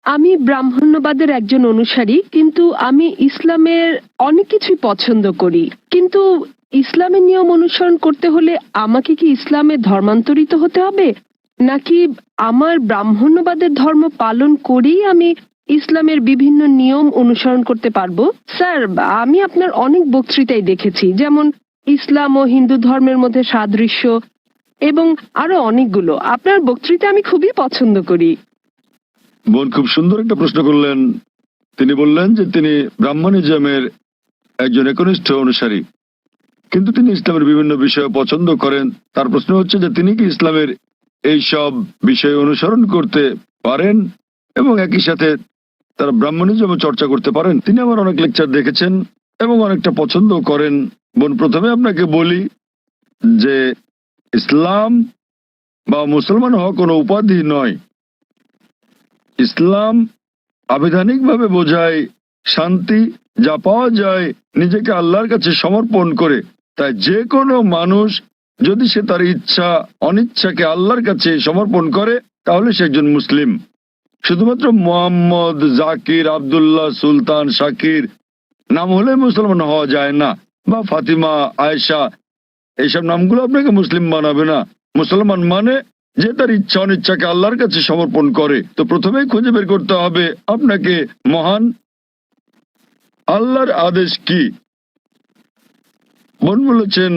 আমি ব্রাহ্মণ্যবাদের একজন অনুসারী, কিন্তু আমি ইসলামের অনেক কিছুই পছন্দ করি। কিন্তু ইসলামের নিয়ম অনুসরণ করতে হলে আমাকে কি ইসলামে ধর্মান্তরিত হতে হবে, নাকি আমার ব্রাহ্মণ্যবাদের ধর্ম পালন করেই আমি ইসলামের বিভিন্ন নিয়ম অনুসরণ করতে পারবো? স্যার, আমি আপনার অনেক বক্তৃতাই দেখেছি, যেমন ইসলাম ও হিন্দু ধর্মের মধ্যে সাদৃশ্য এবং আরো অনেকগুলো। আপনার বক্তৃতা আমি খুবই পছন্দ করি। বোন খুব সুন্দর একটা প্রশ্ন করলেন। তিনি বললেন যে তিনি ব্রাহ্মণিজমের একজন একনিষ্ঠ অনুসারী, কিন্তু তিনি ইসলামের বিভিন্ন বিষয় পছন্দ করেন। তার প্রশ্ন হচ্ছে যে তিনি কি ইসলামের এই সব বিষয় অনুসরণ করতে পারেন এবং একই সাথে তারা ব্রাহ্মণিজম চর্চা করতে পারেন। তিনি আমার অনেক লেকচার দেখেছেন এবং অনেকটা পছন্দ করেন। বোন, প্রথমে আপনাকে বলি যে ইসলাম বা মুসলমান হওয়া কোনো উপাধি নয়। ইসলাম আবিধানিকভাবে বোঝায় শান্তি, যা পাওয়া যায় নিজেকে আল্লাহর কাছে সমর্পণ করে। তাই যে কোনো মানুষ যদি সে তার ইচ্ছা অনিচ্ছাকে আল্লাহর কাছে সমর্পণ করে তাহলে সে একজন মুসলিম। শুধুমাত্র মোহাম্মদ, জাকির, আব্দুল্লাহ, সুলতান, শাকির নাম হলে মুসলমান হওয়া যায় না, বা ফাতিমা, আয়েশা, এইসব নামগুলো আপনাকে মুসলিম বানাবে না। মুসলমান মানে যে তার ইচ্ছা অনিচ্ছাকে আল্লাহর কাছে সমর্পণ করে। তো প্রথমেই খুঁজে বের করতে হবে আপনাকে মহান আল্লাহর আদেশ কি। বোন বলেছেন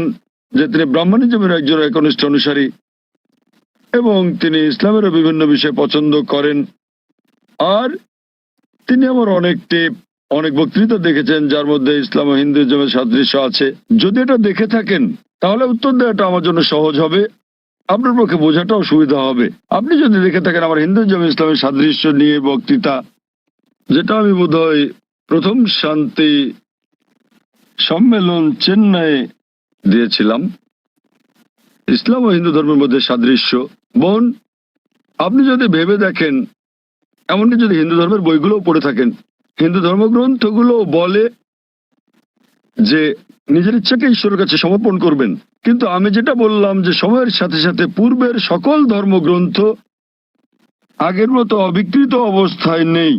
যে তিনি ব্রাহ্মণিজমের একজন একনিষ্ঠ অনুসারী এবং তিনি ইসলামেরও বিভিন্ন বিষয় পছন্দ করেন। আর তিনি আমার অনেক বক্তৃতা দেখেছেন যার মধ্যে ইসলাম ও হিন্দুইজমের সাদৃশ্য আছে। যদি এটা দেখে থাকেন তাহলে উত্তর দেওয়াটা আমার জন্য সহজ হবে, আপনার পক্ষে বোঝাটাও সুবিধা হবে। আপনি যদি দেখে থাকেন আমার হিন্দুইজম ইসলামের সাদৃশ্য নিয়ে বক্তৃতা, যেটা আমি বোধহয় প্রথম শান্তি সম্মেলন চেন্নাই দিয়েছিলাম, ইসলাম ও হিন্দু ধর্মের মধ্যে সাদৃশ্য। বোন, আপনি যদি ভেবে দেখেন, এমনকি যদি হিন্দু ধর্মের বইগুলোও পড়ে থাকেন, হিন্দু ধর্মগ্রন্থগুলো বলে যে নিজের ইচ্ছাকে ঈশ্বরের কাছে সমর্পণ করবেন। কিন্তু আমি যেটা বললাম যে সময়ের সাথে সাথে পূর্বের সকল ধর্মগ্রন্থ আগের মতো অবিকৃত অবস্থায় নেই।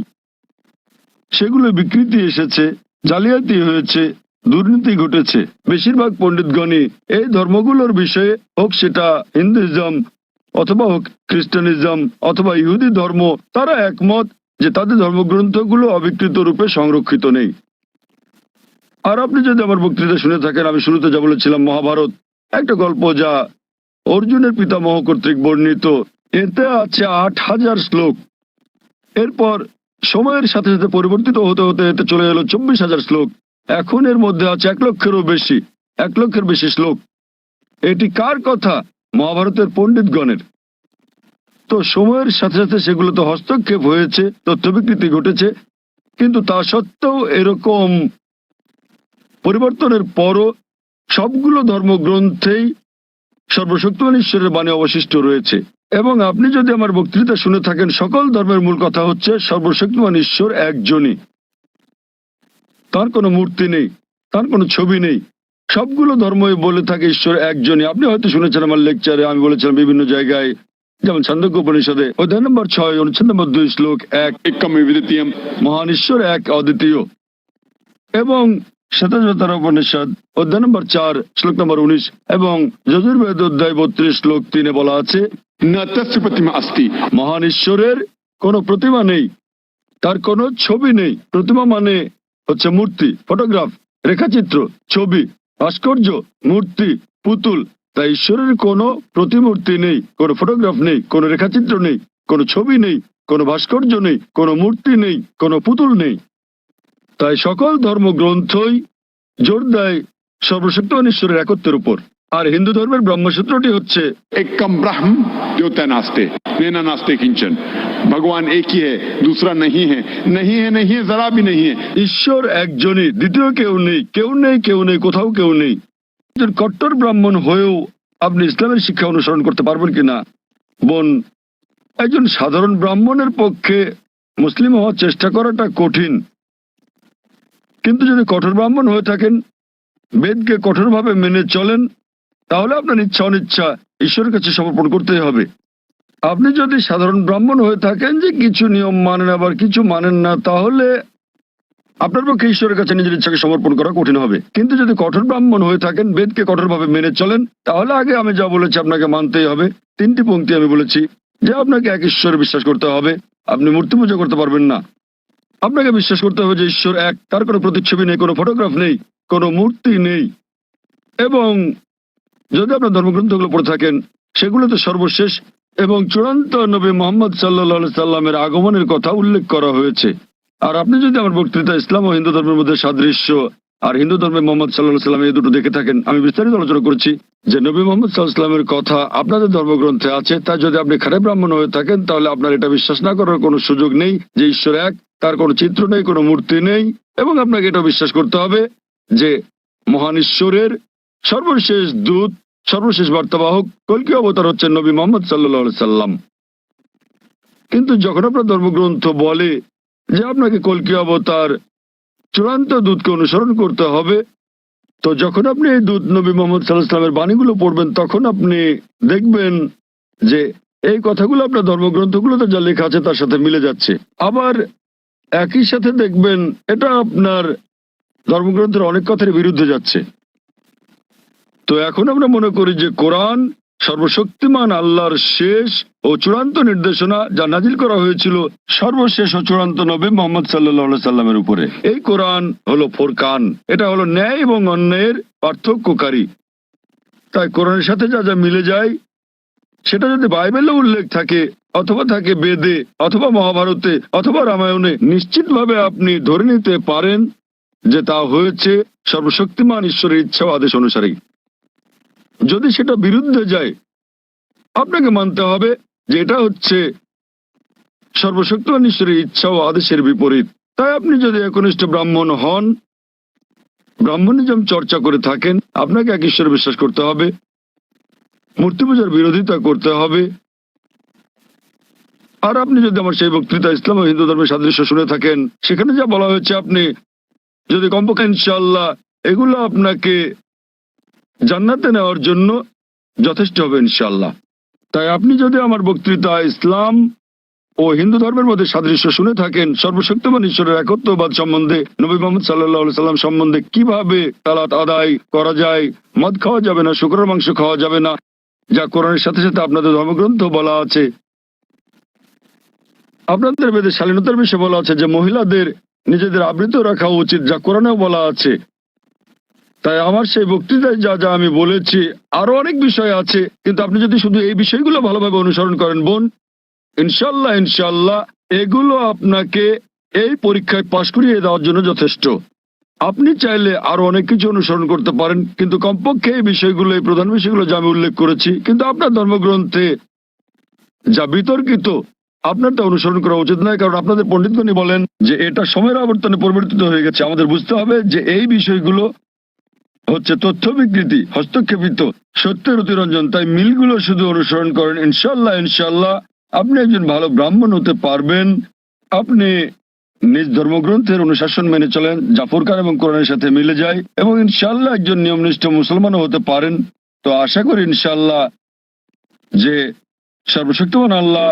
সেগুলো বিকৃতি এসেছে, জালিয়াতি হয়েছে, দুর্নীতি ঘটেছে। বেশিরভাগ পণ্ডিতগণই এই ধর্মগুলোর বিষয়ে, হোক সেটা হিন্দুইজম অথবা হোক খ্রিস্টানিজম অথবা ইহুদি ধর্ম, তারা একমত যে তাদের ধর্মগ্রন্থগুলো অবিকৃত রূপে সংরক্ষিত নেই। আর আপনি যদি আমার বক্তৃতা শুনে থাকেন, আমি শুরুতে যা বলেছিলাম, মহাভারত একটা গল্প যা অর্জুনের পিতামহ কর্তৃক বর্ণিত। এতে আছে ৮,০০০ শ্লোক। এরপর সময়ের সাথে সাথে পরিবর্তিত হতে হতে এতে চলে এলো ২৪,০০০ শ্লোক। এখন এর মধ্যে আছে ১ লক্ষের বেশি শ্লোক। এটি কার কথা? মহাভারতের পণ্ডিতগণের। তো সময়ের সাথে সাথে সেগুলোতে হস্তক্ষেপ হয়েছে, তথ্য বিকৃতি ঘটেছে, কিন্তু তা সত্ত্বেও এরকম পরিবর্তনের পরও সবগুলো ধর্মগ্রন্থেই সর্বশক্তিমান ঈশ্বরের বাণী অবশিষ্ট রয়েছে। এবং আপনি যদি আমার বক্তৃতা শুনে থাকেন, সকল ধর্মের মূল কথা হচ্ছে সর্বশক্তিমান ঈশ্বর একজনই। তার কোনো মূর্তি নেই, তার কোনো ছবি নেই। সবগুলো ধর্মই বলে থাকে ঈশ্বর একজনই। আপনি হয়তো শুনেছেন আমার লেকচারে, আমি বলেছিলাম বিভিন্ন জায়গায়, যেমন ছান্দোক্য উপনিষদে অধ্যায় নম্বর ৬ অনুচ্ছেদ নম্বর ২ শ্লোক ১, মহান ঈশ্বর এক, অদ্বিতীয়। এবং শ্বেতাশ্বতর উপনিষদ অধ্যায় নম্বর ৪ শ্লোক নম্বর ১৯ এবং যজুর্বেদ অধ্যায় ৩২ শ্লোক ৩ বলা আছে, মহান ঈশ্বরের কোনো প্রতিমা নেই, তার কোনো ছবি নেই। প্রতিমা মানে হচ্ছে মূর্তি, ফটোগ্রাফ, রেখাচিত্র, ছবি, ভাস্কর্য, মূর্তি, পুতুল। তাই ঈশ্বরের কোনো প্রতিমূর্তি নেই, কোনো ফটোগ্রাফ নেই, কোনো রেখাচিত্র নেই, কোনো ছবি নেই, কোনো ভাস্কর্য নেই, কোনো মূর্তি নেই, কোনো পুতুল নেই। তাই সকল ধর্মগ্রন্থই জোর দেয় সর্বশক্তিমান ঈশ্বরের একত্বের উপর। আর হিন্দু ধর্মের ব্রহ্মসূত্রটি হচ্ছে एकम ब्रह्म ज्योति नास्ते नेना नास्ते किंचन, भगवान एक ही है, दूसरा नहीं है, नहीं है, नहीं है, जरा भी नहीं है। ঈশ্বর একজনই, দ্বিতীয় কেউ নেই, কেউ নেই, কেউ নেই, কোথাও কেউ নেই। একজন কট্টর ব্রাহ্মণ হয়েও আপনি ইসলামের শিক্ষা অনুসরণ করতে পারবেন কিনা? বোন, একজন সাধারণ ব্রাহ্মণের পক্ষে মুসলিম হওয়ার চেষ্টা করাটা কঠিন। কিন্তু যদি কঠোর ব্রাহ্মণ হয়ে থাকেন, বেদকে কঠোরভাবে মেনে চলেন, তাহলে আপনার ইচ্ছা অনিচ্ছা ঈশ্বরের কাছে সমর্পণ করতে হবে। আপনি যদি সাধারণ ব্রাহ্মণ হয়ে থাকেন যে কিছু নিয়ম মানেন আবার কিছু মানেন না, তাহলে আপনার পক্ষে ঈশ্বরের কাছে নিজের ইচ্ছাকে সমর্পণ করা কঠিন হবে। কিন্তু যদি কঠোর ব্রাহ্মণ হয়ে থাকেন, বেদকে কঠোরভাবে মেনে চলেন, তাহলে আগে আমি যা বলেছি আপনাকে মানতেই হবে। 3টি পংক্তি আমি বলেছি যে আপনাকে এক ঈশ্বরে বিশ্বাস করতে হবে, আপনি মূর্তি পূজা করতে পারবেন না। আপনাকে বিশ্বাস করতে হবে যে ঈশ্বর এক, তার কোনো প্রতিচ্ছবি নেই, কোনো ফটোগ্রাফ নেই, কোনো মূর্তি নেই। এবং যদি আপনার ধর্মগ্রন্থগুলো পড়ে থাকেন, সেগুলোতে সর্বশেষ এবং চূড়ান্ত নবী মোহাম্মদ সাল্লাল্লাহু সাল্লামের আগমনের কথা উল্লেখ করা হয়েছে। আর আপনি যদি আমার বক্তৃতা ইসলাম ও হিন্দু ধর্মের মধ্যে সাদৃশ্য আর হিন্দু ধর্মে মোহাম্মদ সাল্লাল্লাহু সাল্লাম এই দুটো দেখে থাকেন, আমি বিস্তারিত আলোচনা করেছি যে নবী মোহাম্মদ সাল্লাল্লাহু সাল্লামের কথা আপনাদের ধর্মগ্রন্থে আছে। তাই যদি আপনি খারাপ ব্রাহ্মণ হয়ে থাকেন, তাহলে আপনার এটা বিশ্বাস না করার কোনো সুযোগ নেই যে ঈশ্বর এক, তার কোনো চিত্র নেই, কোনো মূর্তি নেই। এবং আপনাকে এটা বিশ্বাস করতে হবে যে মহান ঈশ্বরের সর্বশেষ দূত, সর্বশেষ বার্তাবাহক কল্কি অবতার হচ্ছেন নবী মোহাম্মদ সাল্লাল্লাহু সাল্লাম। কিন্তু যখন আপনার ধর্মগ্রন্থ বলে যে আপনাকে কল্কি অবতার চূড়ান্ত দূতকে অনুসরণ করতে হবে, তো যখন আপনি এই দূত নবী মোহাম্মদ সাল্লাল্লাহু আলাইহি ওয়াসাল্লামের বাণীগুলো পড়বেন, তখন আপনি দেখবেন যে এই কথাগুলো আপনার ধর্মগ্রন্থগুলোতে যা লেখা আছে তার সাথে মিলে যাচ্ছে। আবার একই সাথে দেখবেন এটা আপনার ধর্মগ্রন্থের অনেক কথার বিরুদ্ধে যাচ্ছে। তো এখন আমরা মনে করি যে কোরআন সর্বশক্তিমান আল্লাহর শেষ ও চূড়ান্ত নির্দেশনা, যা নাজিল করা হয়েছিল সর্বশেষ ও চূড়ান্ত নবী মোহাম্মদ সাল্লাল্লাহু আলাইহি সাল্লামের উপরে। এই কোরআন হলো ফোরকান, এটা হলো ন্যায় এবং অন্যায়ের পার্থক্যকারী। তাই কোরআনের সাথে যা যা মিলে যায়, সেটা যদি বাইবেলে উল্লেখ থাকে অথবা থাকে বেদে অথবা মহাভারতে অথবা রামায়ণে, নিশ্চিতভাবে আপনি ধরে নিতে পারেন যে তা হয়েছে সর্বশক্তিমান ঈশ্বরের ইচ্ছা ও আদেশ অনুসারেই। যদি সেটা বিরুদ্ধে যায়, আপনাকে মানতে হবে যে এটা হচ্ছে সর্বশক্তিমান ঈশ্বরের ইচ্ছা ও আদেশের বিপরীত। তাই আপনি যদি একনিষ্ঠ ব্রাহ্মণ হন, ব্রাহ্মণিজম চর্চা করে থাকেন, আপনাকে এক ঈশ্বরে বিশ্বাস করতে হবে, মূর্তি পূজার বিরোধিতা করতে হবে। আর আপনি যদি আমার সেই বক্তৃতা ইসলাম ও হিন্দু ধর্মের সাদৃশ্য শুনে থাকেন, সেখানে যা বলা হয়েছে, আপনি যদি কমপক্ষে ইনশাআল্লাহ এগুলো আপনাকে জান্নাতে নেওয়ার জন্য যথেষ্ট হবে ইনশাআল্লাহ। তাই আপনি যদি আমার বক্তৃতা ইসলাম ও হিন্দু ধর্মের মধ্যে সাদৃশ্য শুনে থাকেন, সর্বশক্তিমান ঈশ্বরের একত্ববাদ সম্বন্ধে, নবী মোহাম্মদ সাল্লাল্লাহু আলাইহি সাল্লাম সম্বন্ধে, কিভাবে সালাত আদায় করা যায়, মদ খাওয়া যাবে না, শুকরের মাংস খাওয়া যাবে না, যা কোরআনের সাথে সাথে আপনাদের ধর্মগ্রন্থ বলা আছে, আপনাদের বেদে শালীনতার বিষয়ে বলা আছে যে মহিলাদের নিজেদের আবৃত রাখা উচিত, যা কোরআনেও বলা আছে। তাই আমার সেই বক্তৃতায় যা যা আমি বলেছি, আরো অনেক বিষয় আছে, কিন্তু আপনি যদি শুধু এই বিষয়গুলো ভালোভাবে অনুসরণ করেন বোন, ইনশাল্লাহ ইনশাল্লাহ এগুলো আপনাকে এই পরীক্ষায় পাশ করিয়ে দেওয়ার জন্য যথেষ্ট। আপনি চাইলে আরো অনেক কিছু অনুসরণ করতে পারেন, কিন্তু কমপক্ষে এই বিষয়গুলো, এই প্রধান বিষয়গুলো যা আমি উল্লেখ করেছি, কিন্তু আপনার ধর্মগ্রন্থে যা বিতর্কিত, আপনার তা অনুসরণ করা উচিত নয়। কারণ আপনাদের পণ্ডিতগণই বলেন যে এটা সময়ের আবর্তনে পরিবর্তিত হয়ে গেছে। আমাদের বুঝতে হবে যে এই বিষয়গুলো হচ্ছে তথ্য বিকৃতি, হস্তক্ষেপিত, সত্যের অতিরঞ্জন। তাই মিলগুলো শুধু অনুসরণ করেন, ইনশাল্লাহ ইনশাল্লাহ আপনি একজন ভালো ব্রাহ্মণ হতে পারবেন। আপনি নিজ ধর্মগ্রন্থের অনুশাসন মেনে চলেন, যা ফুরকান এবং কোরআনের সাথে মিলে যায়, এবং ইনশাল্লাহ একজন নিয়মনিষ্ঠ মুসলমানও হতে পারেন। তো আশা করি ইনশাল্লাহ যে সর্বশক্তিমান আল্লাহ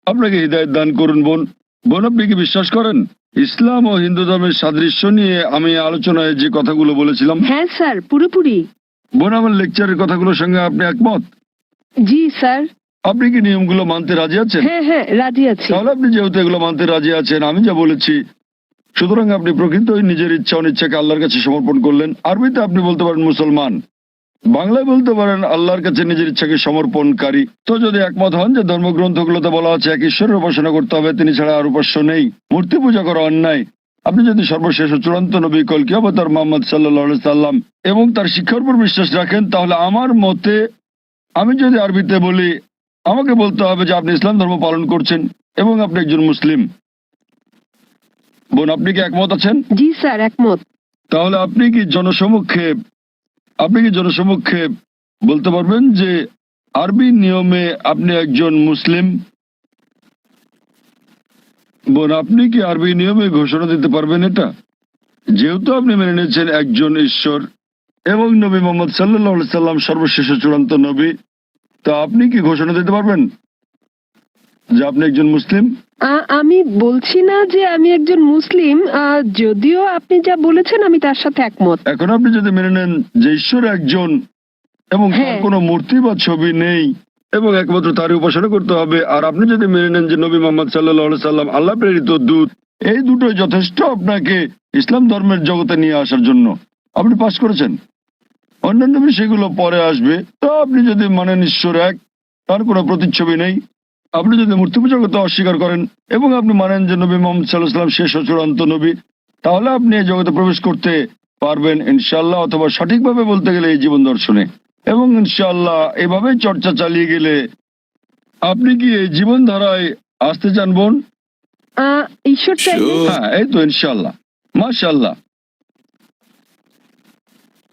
আপনাকে হৃদায়ত দান করুন। বোন, আপনি কি বিশ্বাস করেন ইসলাম ও হিন্দু ধর্মের সাদৃশ্য নিয়ে আমি আলোচনায় যে কথাগুলো বলেছিলাম? হ্যাঁ স্যার, পুরোপুরি। বোন, আমার লেকচারের কথাগুলোর সঙ্গে আপনি একমত? জি স্যার। আপনি কি নিয়মগুলো মানতে রাজি আছেন? হ্যাঁ হ্যাঁ, রাজি আছি। তাহলে আপনি যেহেতু এগুলো মানতে রাজি আছেন, আমি যা বলেছি, সুতরাং আপনি প্রকৃতই নিজের ইচ্ছা অনিচ্ছাকে আল্লাহর কাছে সমর্পণ করলেন। আরবিতে আপনি বলতে পারেন মুসলমান, বাংলায় বলতে পারেন আল্লাহর কাছে নিজের ইচ্ছাকে সমর্পণকারী। তো যদি একমত হন যে ধর্মগ্রন্থগুলোতে বলা আছে এক ঈশ্বরের উপাসনা করতে হবে, তিনি ছাড়া আর উপাস্য নেই, মূর্তি পূজা করা অন্যায়, আপনি যদি সর্বশেষ ও চূড়ান্ত নবী কল্কি অবতার মুহাম্মদ সাল্লাল্লাহু আলাইহি সাল্লাম এবং তার শিক্ষার উপর বিশ্বাস রাখেন, তাহলে আমার মতে, আমি যদি আরবিতে বলি, আমাকে বলতে হবে যে আপনি ইসলাম ধর্ম পালন করছেন এবং আপনি একজন মুসলিম। বোন, আপনি কি একমত আছেন? জি স্যার, একমত। তাহলে আপনি কি জনসমক্ষে বলতে পারবেন যে আরবি নিয়মে আপনি একজন মুসলিম? বোন, আপনি কি আরবি নিয়মে ঘোষণা দিতে পারবেন এটা? যেহেতু আপনি মেনে নিয়েছেন একজন ঈশ্বর এবং নবী মোহাম্মদ সাল্লাল্লাহু আলাইহি সাল্লাম সর্বশেষ চূড়ান্ত নবী, তা আপনি কি ঘোষণা দিতে পারবেন যে আপনি একজন মুসলিম? আমি বলছি না যে আমি একজন মুসলিম, যদিও আপনি যা বলেছেন আমি তার সাথে একমত। এখন আপনি যদি মেনে নেন যে ঈশ্বর একজন এবং তার হ্যাঁ। কোনো মূর্তি বা ছবি নেই এবং একমাত্র তারই উপাসনা করতে হবে, আর আপনি যদি মেনে নেন যে নবী মোহাম্মদ সাল্লাল্লাহু সাল্লাম আল্লাহ প্রেরিত দূত, এই দুটোই যথেষ্ট আপনাকে ইসলাম ধর্মের জগতে নিয়ে আসার জন্য। আপনি পাশ করেছেন। অন্যান্য বিষয়গুলো পরে আসবে। তো আপনি যদি মানেন ঈশ্বর এক, তার কোনো প্রতিচ্ছবি নেই, আপনি যদি মূর্তি পূজা করতে অস্বীকার করেন এবং আপনি মানেন যে নবী মোহাম্মদ সাল্লাল্লাহু আলাইহি ওয়াসাল্লাম শেষ ও চূড়ান্ত নবী, তাহলে আপনি এই জগতে প্রবেশ করতে পারবেন ইনশাআল্লাহ, অথবা সঠিকভাবে বলতে গেলে এই জীবন দর্শনে। এবং ইনশাআল্লাহ এভাবে চর্চা চালিয়ে গেলে আপনি কি এই জীবন ধারায় আসতে চান বোন? ঈশ্বর চাইলে হ্যাঁ, এই তো ইনশাআল্লাহ, মাশাআল্লাহ।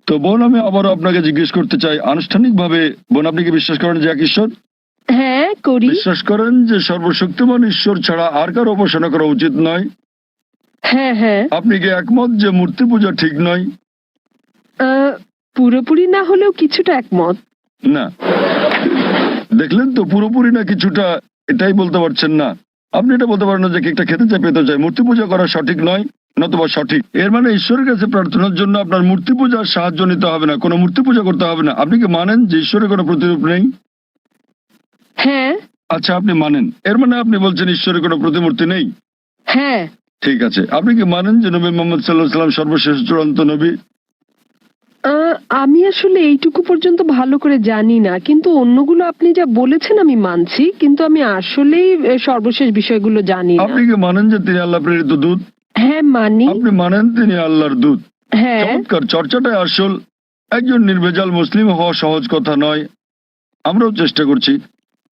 তো বোন, আমি আবারও আপনাকে জিজ্ঞেস করতে চাই আনুষ্ঠানিকভাবে, বোন আপনি কি বিশ্বাস করেন যে এক ঈশ্বর? হ্যাঁ করি। বিশ্বাস করেন যে সর্বশক্তিমান ঈশ্বর ছাড়া আর কারো উপাসনা করা উচিত নয়? হ্যাঁ হ্যাঁ। আপনি কি একমত যে মূর্তি পূজা ঠিক নয়? পুরোপুরি না হলেও কিছুটা একমত। না, দেখলেন তো, পুরোপুরি না কিছুটা, এটাই বলতে পারছেন না। আপনি এটা বলতে পারেন না যে কেকটা খেতে চাই পেতে চাই, মূর্তি পূজা করা সঠিক নয় নতুবা সঠিক। এর মানে ঈশ্বরের কাছে প্রার্থনার জন্য আপনার মূর্তি পূজার সাহায্য নিতে হবে না, কোনো মূর্তি পূজা করতে হবে না। আপনি কি মানেন যে ঈশ্বরের কোনো প্রতিরূপ নেই? হ্যাঁ আচ্ছা, আপনি মানেন, এর মানে আপনি বলছেন ঈশ্বরের কোনো প্রতিমূর্তি নেই? হ্যাঁ। ঠিক আছে। আপনি কি মানেন যে নবী মোহাম্মদ সাল্লাল্লাহু আলাইহি ওয়াসাল্লাম সর্বশেষ চূড়ান্ত নবী? আমি আসলে এইটুকু পর্যন্ত ভালো করে জানি না, কিন্তু অন্যগুলো আপনি যা বলেছেন আমি মানছি, কিন্তু আমি আসলেই সর্বশেষ বিষয়গুলো জানি না। আপনি কি মানেন যে তিনি আল্লাহ প্রেরিত দূত? হ্যাঁ মানি। আপনি মানেন তিনি আল্লাহর দূত? হ্যাঁ। চমৎকার, চর্চাটাই আসল। একজন নির্ভেজাল মুসলিম হওয়া সহজ কথা নয়, আমরাও চেষ্টা করছি।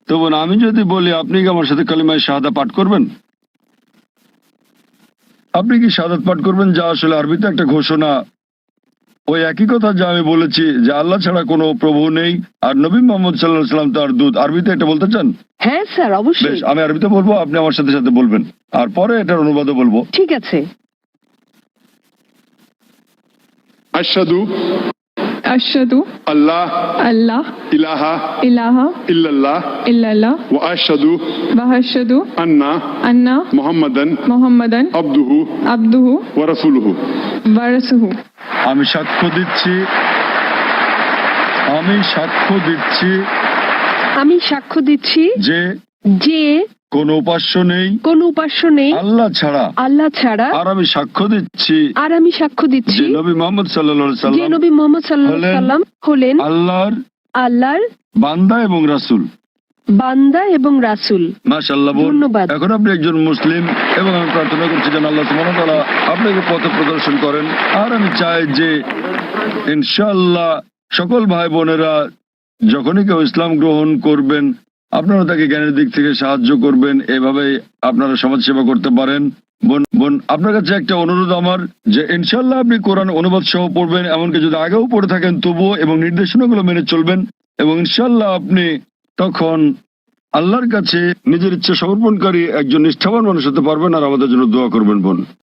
তো বোন, আমি যদি বলি আপনি কি আমার সাথে কালিমায়ে শাহাদা পাঠ করবেন? আপনি কি শাহাদাত পাঠ করবেন, যা আসলে আরবিতে একটা ঘোষণা, ওই একই কথা যা আমি বলেছি যে আল্লাহ ছাড়া কোনো প্রভু নেই আর নবী মোহাম্মদ সাল্লাল্লাহু আলাইহি ওয়াসাল্লাম তার দূত? আরবিতে এটা বলতে চান? হ্যাঁ স্যার বেশ, অবশ্যই। আমি আরবিতে বলবো, আপনি আমার সাথে সাথে বলবেন, আর পরে এটার অনুবাদও বলবো। ঠিক আছে। अशहदु अशहदु अल्लाह अल्लाह इलाहा इलाहा इल्लल्लाह इल्लल्लाह व अशहदु व अशहदु अन्ना अन्ना मुहम्मदन मुहम्मदन अब्दुहु अब्दुहु व रसूलुहु। व रसूलुहु। আমি সাক্ষ্য দিচ্ছি, আমি সাক্ষ্য দিচ্ছি আমি সাক্ষ্য দিচ্ছি যে যে কোনো উপাস্য নেই কোনো উপাস্য নেই আল্লাহ ছাড়া, আল্লাহ ছাড়া, আর আমি সাক্ষ্য দিচ্ছি আর আমি সাক্ষ্য দিচ্ছি যে নবী মোহাম্মদ সাল্লাল্লাহু আলাইহি যে ওয়াসাল্লাম নবী মোহাম্মদ সাল্লাল্লাহু আলাইহি সাল্লাম হলেন আল্লাহর আল্লাহর বান্দা এবং রাসূল। বান্দা এবং রাসূল। মাশাআল্লাহ বোন, ধন্যবাদ। এখন আপনি একজন মুসলিম এবং আমি প্রার্থনা করছি যেন আল্লাহ সুবহানাহু ওয়া তাআলা আপনাকে পথ প্রদর্শন করেন। আর আমি চাই যে ইনশাআল্লাহ সকল ভাই বোনেরা যখনই কেউ ইসলাম গ্রহণ করবেন, আপনারা তাকে জ্ঞানের দিক থেকে সাহায্য করবেন, এভাবেই আপনারা সমাজ সেবা করতে পারেন। বোন বোন আপনার কাছে একটা অনুরোধ আমার, যে ইনশাআল্লাহ আপনি কোরআন অনুবাদ সহ পড়বেন, এমনকি যদি আগেও পড়ে থাকেন তবুও, এবং নির্দেশনাগুলো মেনে চলবেন, এবং ইনশাআল্লাহ আপনি তখন আল্লাহর কাছে নিজের ইচ্ছা সমর্পণকারী একজন নিষ্ঠাবান মানুষ হতে পারবেন। আর আমাদের জন্য দোয়া করবেন বোন।